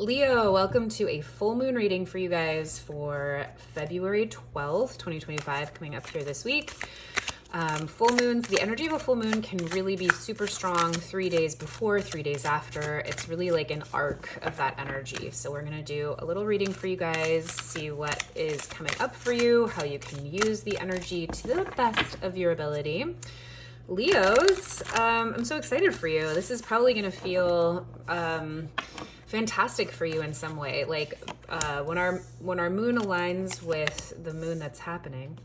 Leo, welcome to a full moon reading for you guys for February 12th, 2025, coming up here this week. Full moons, the energy of a full moon can really be super strong 3 days before, 3 days after. It's really like an arc of that energy. So we're going to do a little reading for you guys, see what is coming up for you, how you can use the energy to the best of your ability. Leos, I'm so excited for you. This is probably going to feel fantastic for you in some way. Like when our moon aligns with the moon that's happening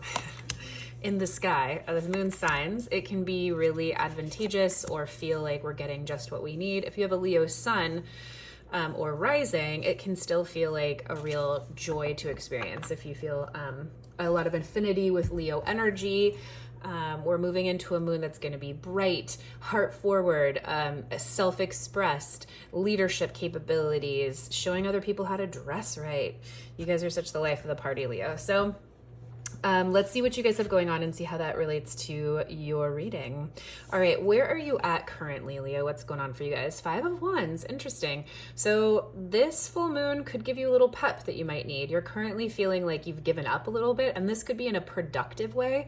in the sky, the moon signs, it can be really advantageous or feel like we're getting just what we need. If you have a Leo sun or rising, it can still feel like a real joy to experience. If you feel a lot of affinity with Leo energy, we're moving into a moon that's going to be bright, heart forward, self-expressed, leadership capabilities, showing other people how to dress right. You guys are such the life of the party, Leo. So let's see what you guys have going on and see how that relates to your reading. All right, where are you at currently, Leo? What's going on for you guys? 5 of Wands, interesting. So this full moon could give you a little pep that you might need. You're currently feeling like you've given up a little bit, and this could be in a productive way.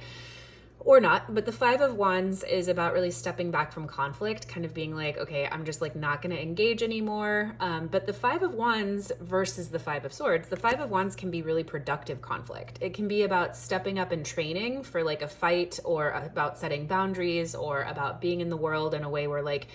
Or not, but the 5 of Wands is about really stepping back from conflict, kind of being like, okay, I'm just like not going to engage anymore. But the 5 of Wands versus the 5 of Swords, the 5 of Wands can be really productive conflict. It can be about stepping up and training for like a fight, or about setting boundaries, or about being in the world in a way where like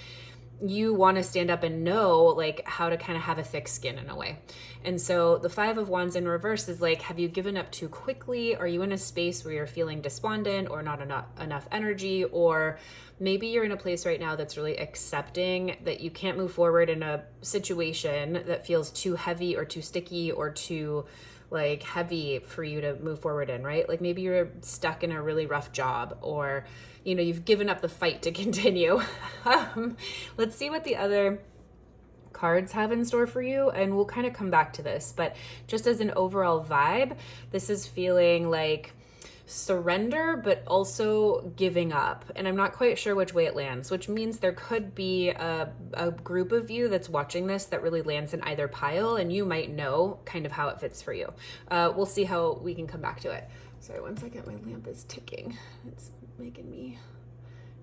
you want to stand up and know like how to kind of have a thick skin in a way. And so the 5 of Wands in reverse is like, have you given up too quickly? Are you in a space where you're feeling despondent or not enough energy? Or maybe you're in a place right now that's really accepting that you can't move forward in a situation that feels too heavy or too sticky or too like heavy for you to move forward in, right? Like maybe you're stuck in a really rough job, or you know, you've given up the fight to continue. Let's see what the other cards have in store for you, and we'll kind of come back to this. But just as an overall vibe, this is feeling like surrender, but also giving up. And I'm not quite sure which way it lands, which means there could be a group of you that's watching this that really lands in either pile, and you might know kind of how it fits for you. We'll see how we can come back to it. Sorry, one second, my lamp is ticking. It's making me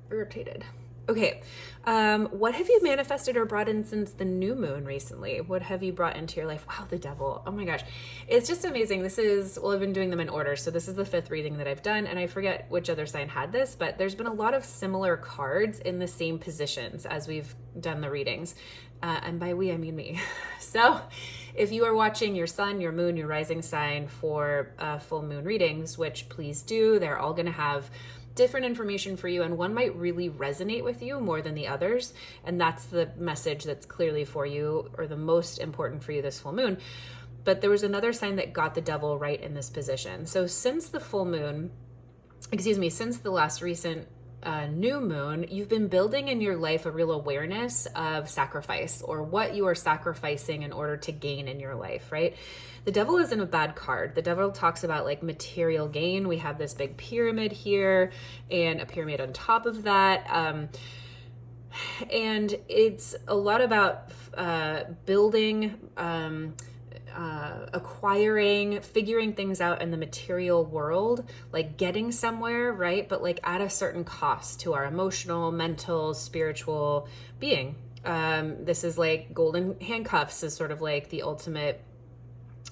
irritated. Okay, what have you manifested or brought in since the new moon recently? What have you brought into your life? Wow, the devil. Oh my gosh. It's just amazing. This is, well, I've been doing them in order. So this is the 5th reading that I've done, and I forget which other sign had this, but there's been a lot of similar cards in the same positions as we've done the readings. And by we, I mean me. So if you are watching your sun, your moon, your rising sign for full moon readings, which please do, they're all going to have different information for you, and one might really resonate with you more than the others, and that's the message that's clearly for you, or the most important for you this full moon. But there was another sign that got the devil right in this position. So since the full moon, since the last recent new moon, you've been building in your life a real awareness of sacrifice, or what you are sacrificing in order to gain in your life, right? The devil isn't a bad card. The devil talks about like material gain. We have this big pyramid here and a pyramid on top of that. And it's a lot about building, acquiring, figuring things out in the material world, like getting somewhere, right? But like at a certain cost to our emotional, mental, spiritual being. This is like golden handcuffs is sort of like the ultimate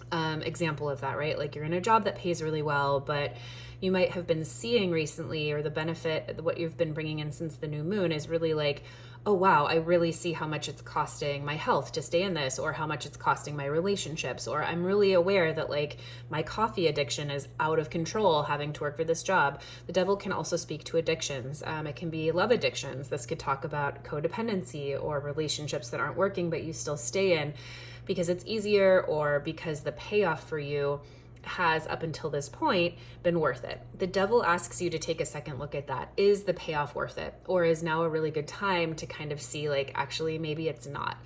example of that, right? Like you're in a job that pays really well, but you might have been seeing recently, or the benefit, what you've been bringing in since the new moon is really like, oh wow, I really see how much it's costing my health to stay in this, or how much it's costing my relationships, or I'm really aware that like my coffee addiction is out of control having to work for this job. The devil can also speak to addictions. It can be love addictions. This could talk about codependency, or relationships that aren't working but you still stay in because it's easier, or because the payoff for you has up until this point been worth it. The devil asks you to take a second look at that. Is the payoff worth it? Or is now a really good time to kind of see like, actually, maybe it's not.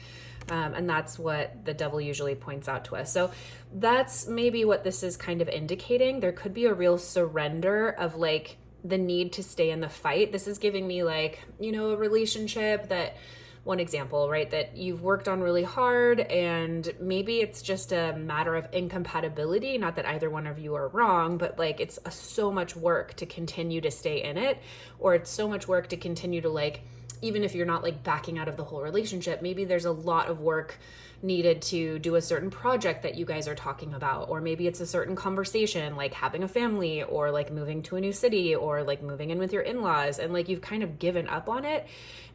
And that's what the devil usually points out to us. So that's maybe what this is kind of indicating. There could be a real surrender of like the need to stay in the fight. This is giving me like, you know, a relationship that one example, right? That you've worked on really hard and maybe it's just a matter of incompatibility. Not that either one of you are wrong, but like it's so much work to continue to stay in it, or it's so much work to continue to like, even if you're not like backing out of the whole relationship, maybe there's a lot of work needed to do a certain project that you guys are talking about, or maybe it's a certain conversation like having a family or like moving to a new city or like moving in with your in-laws, and like you've kind of given up on it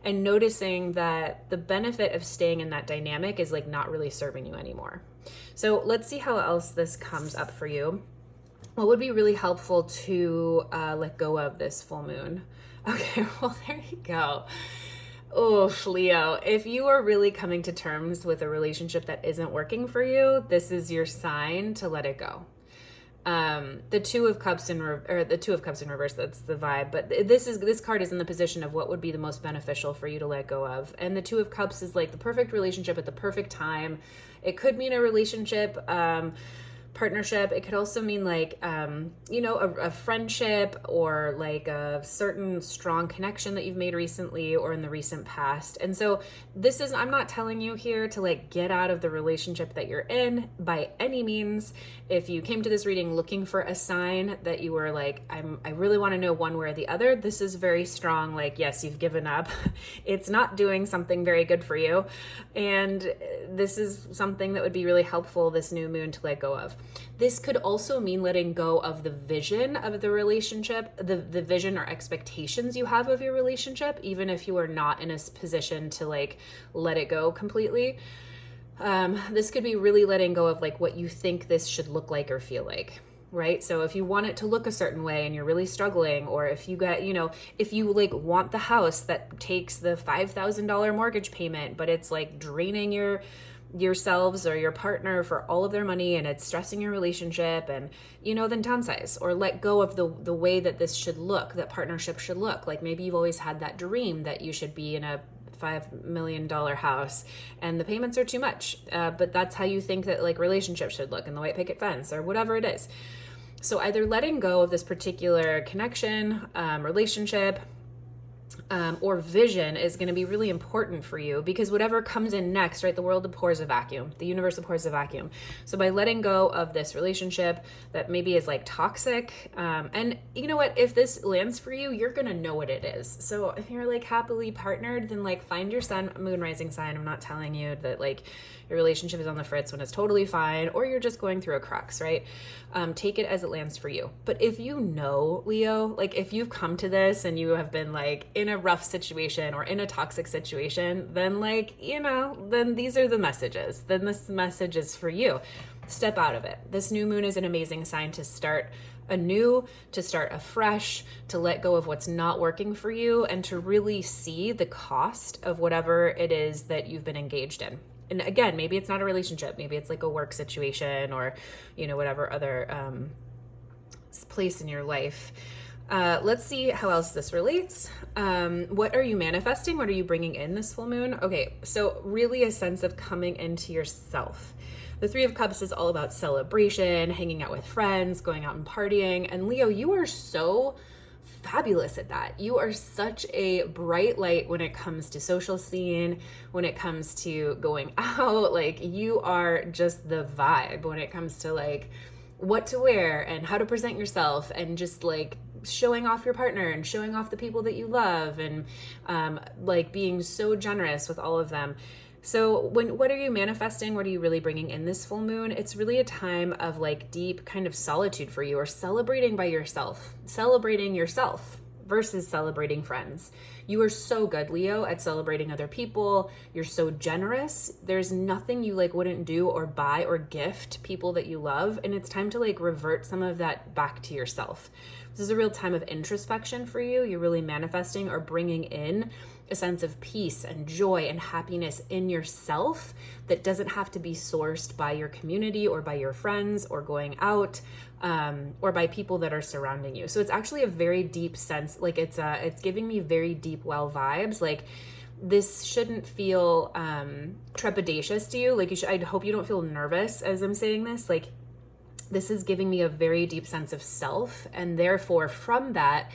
and noticing that the benefit of staying in that dynamic is like not really serving you anymore. So let's see how else this comes up for you. What would be really helpful to let go of this full moon? Okay, well, there you go. Oh, Leo, if you are really coming to terms with a relationship that isn't working for you, this is your sign to let it go. The Two of Cups in reverse, that's the vibe, but this card is in the position of what would be the most beneficial for you to let go of. And the Two of Cups is like the perfect relationship at the perfect time. It could mean a relationship, partnership. It could also mean like, a friendship, or like a certain strong connection that you've made recently or in the recent past. And so I'm not telling you here to like get out of the relationship that you're in by any means. If you came to this reading looking for a sign that you were like, I really want to know one way or the other, this is very strong. Like, yes, you've given up. It's not doing something very good for you. And this is something that would be really helpful this new moon to let go of. This could also mean letting go of the vision of the relationship, the vision or expectations you have of your relationship, even if you are not in a position to like let it go completely. This could be really letting go of like what you think this should look like or feel like. Right? So if you want it to look a certain way and you're really struggling, or if you got, if you like want the house that takes the $5,000 mortgage payment, but it's like draining yourselves or your partner for all of their money and it's stressing your relationship, and then downsize or let go of the way that this should look, that partnership should look. Like maybe you've always had that dream that you should be in a $5 million house and the payments are too much, but that's how you think that like relationships should look, and the white picket fence or whatever it is. So either letting go of this particular connection, relationship, or vision is going to be really important for you, because whatever comes in next, right? The world abhors a vacuum. The universe abhors a vacuum. So by letting go of this relationship that maybe is like toxic, and you know what? If this lands for you, you're going to know what it is. So if you're like happily partnered, then like find your sun, moon, rising sign. I'm not telling you that like your relationship is on the fritz when it's totally fine, or you're just going through a crux, right? Take it as it lands for you. But if you know, Leo, like if you've come to this and you have been like in a rough situation or in a toxic situation, then like, then these are the messages. Then this message is for you. Step out of it. This new moon is an amazing sign to start anew, to start afresh, to let go of what's not working for you, and to really see the cost of whatever it is that you've been engaged in. And again, maybe it's not a relationship. Maybe it's like a work situation or, whatever other place in your life. Let's see how else this relates. What are you manifesting? What are you bringing in this full moon? Okay, so really a sense of coming into yourself. The Three of Cups is all about celebration, hanging out with friends, going out and partying. And Leo, you are so fabulous at that. You are such a bright light when it comes to social scene, when it comes to going out. Like you are just the vibe when it comes to like what to wear and how to present yourself, and just like showing off your partner and showing off the people that you love, and like being so generous with all of them. So what are you manifesting? What are you really bringing in this full moon? It's really a time of like deep kind of solitude for you, or celebrating by yourself, celebrating yourself versus celebrating friends. You are so good, Leo, at celebrating other people. You're so generous. There's nothing you like wouldn't do or buy or gift people that you love. And it's time to like revert some of that back to yourself. This is a real time of introspection for you. You're really manifesting or bringing in a sense of peace and joy and happiness in yourself that doesn't have to be sourced by your community or by your friends or going out, or by people that are surrounding you. So it's actually a very deep sense. Like it's giving me very deep well vibes. Like this shouldn't feel trepidatious to you. Like I hope you don't feel nervous as I'm saying this. Like this is giving me a very deep sense of self, and therefore from that,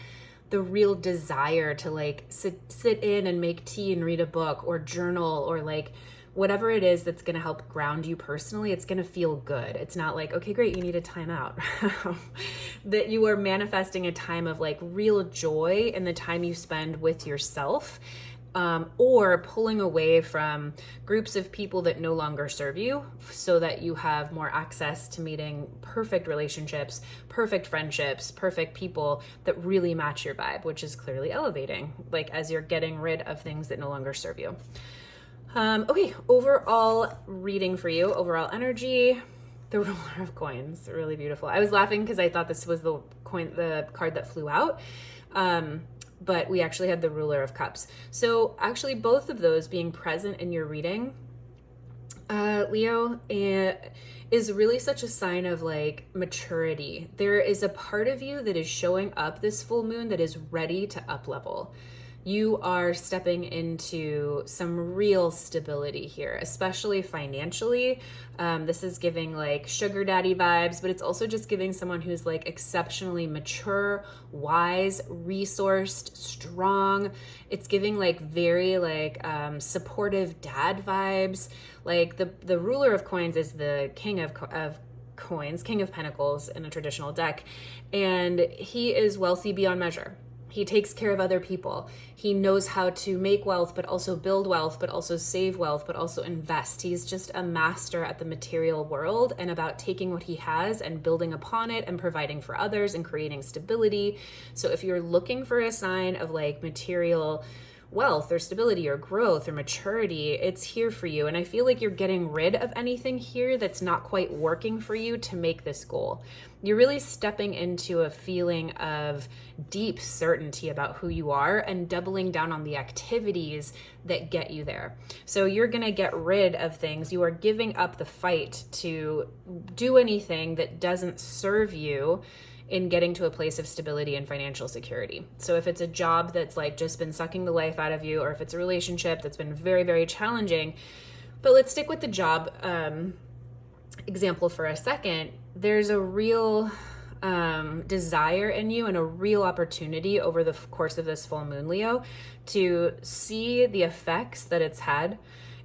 the real desire to like sit in and make tea and read a book or journal or like whatever it is that's going to help ground you personally, it's going to feel good. It's not like, okay, great, you need a timeout. That you are manifesting a time of like real joy in the time you spend with yourself, or pulling away from groups of people that no longer serve you so that you have more access to meeting perfect relationships, perfect friendships, perfect people that really match your vibe, which is clearly elevating, like as you're getting rid of things that no longer serve you. Okay, overall reading for you, overall energy, the Ruler of Coins, really beautiful. I was laughing because I thought this was the card that flew out, but we actually had the Ruler of Cups. So actually both of those being present in your reading, Leo, is really such a sign of like maturity. There is a part of you that is showing up this full moon that is ready to up level. You are stepping into some real stability here, especially financially. This is giving like sugar daddy vibes, but it's also just giving someone who's like exceptionally mature, wise, resourced, strong. It's giving like very like supportive dad vibes. Like the Ruler of Coins is the king of coins, king of pentacles in a traditional deck, and he is wealthy beyond measure. He takes care of other people. He knows how to make wealth, but also build wealth, but also save wealth, but also invest. He's just a master at the material world and about taking what he has and building upon it and providing for others and creating stability. So if you're looking for a sign of like material wealth or stability or growth or maturity, it's here for you. And I feel like you're getting rid of anything here that's not quite working for you to make this goal. You're really stepping into a feeling of deep certainty about who you are and doubling down on the activities that get you there. So you're going to get rid of things. You are giving up the fight to do anything that doesn't serve you in getting to a place of stability and financial security. So if it's a job that's like just been sucking the life out of you, or if it's a relationship that's been very, very challenging, but let's stick with the job example for a second. There's a real desire in you and a real opportunity over the course of this full moon, Leo, to see the effects that it's had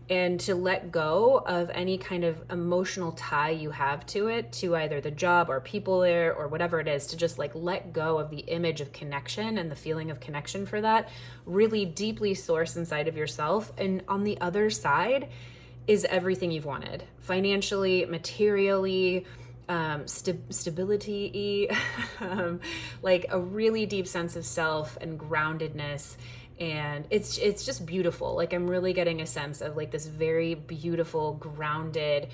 and to let go of any kind of emotional tie you have to it, to either the job or people there or whatever it is, to just like let go of the image of connection and the feeling of connection for that, really deeply source inside of yourself. And on the other side is everything you've wanted, financially, materially, stability, like a really deep sense of self and groundedness. And it's just beautiful. Like I'm really getting a sense of like this very beautiful, grounded,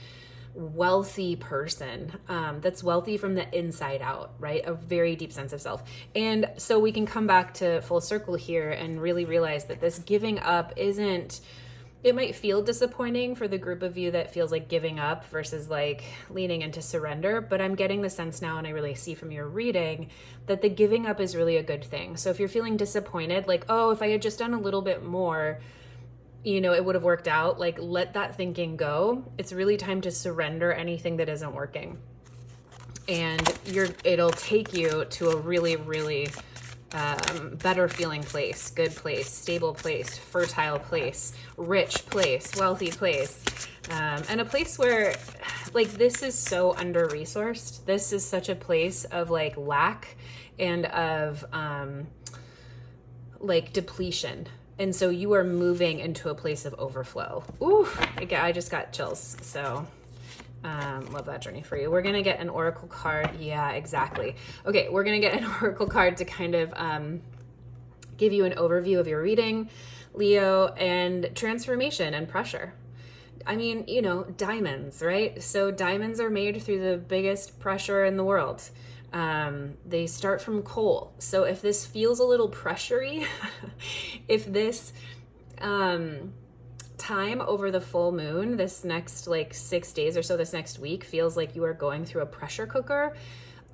wealthy person that's wealthy from the inside out, right? A very deep sense of self. And so we can come back to full circle here and really realize that this giving up isn't, it might feel disappointing for the group of you that feels like giving up versus like leaning into surrender, but I'm getting the sense now, and I really see from your reading, that the giving up is really a good thing. So if you're feeling disappointed, like, oh, if I had just done a little bit more, you know, it would have worked out, like let that thinking go. It's really time to surrender anything that isn't working. And it'll take you to a really, really better feeling place, good place, stable place, fertile place, rich place, wealthy place, and a place where like this is so under-resourced. This is such a place of like lack and of like depletion. And so you are moving into a place of overflow. Ooh, I just got chills. So love that journey for you. We're going to get an oracle card. Yeah, exactly. Okay, we're going to get an oracle card to kind of give you an overview of your reading, Leo, and transformation and pressure. I mean, you know, diamonds, right? So diamonds are made through the biggest pressure in the world. They start from coal. So if this feels a little pressury, if this time over the full moon, this next like 6 days or so, this next week feels like you are going through a pressure cooker,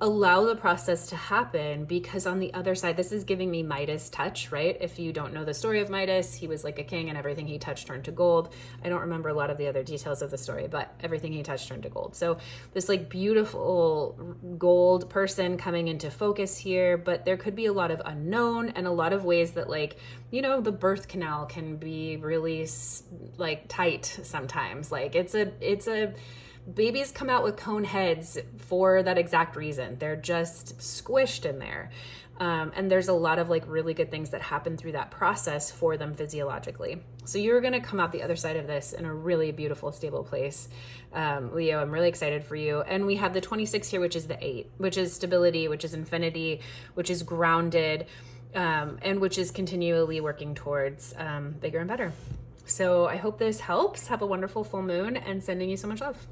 allow the process to happen, because on the other side, this is giving me Midas touch, right? If you don't know the story of Midas, he was like a king and everything he touched turned to gold. I don't remember a lot of the other details of the story, but everything he touched turned to gold. So this like beautiful gold person coming into focus here, but there could be a lot of unknown and a lot of ways that like, you know, the birth canal can be really like tight sometimes. Like it's a babies come out with cone heads for that exact reason. They're just squished in there. And there's a lot of like really good things that happen through that process for them physiologically. So you're going to come out the other side of this in a really beautiful, stable place. Leo, I'm really excited for you. And we have the 26 here, which is the 8, which is stability, which is infinity, which is grounded, and which is continually working towards bigger and better. So I hope this helps. Have a wonderful full moon, and sending you so much love.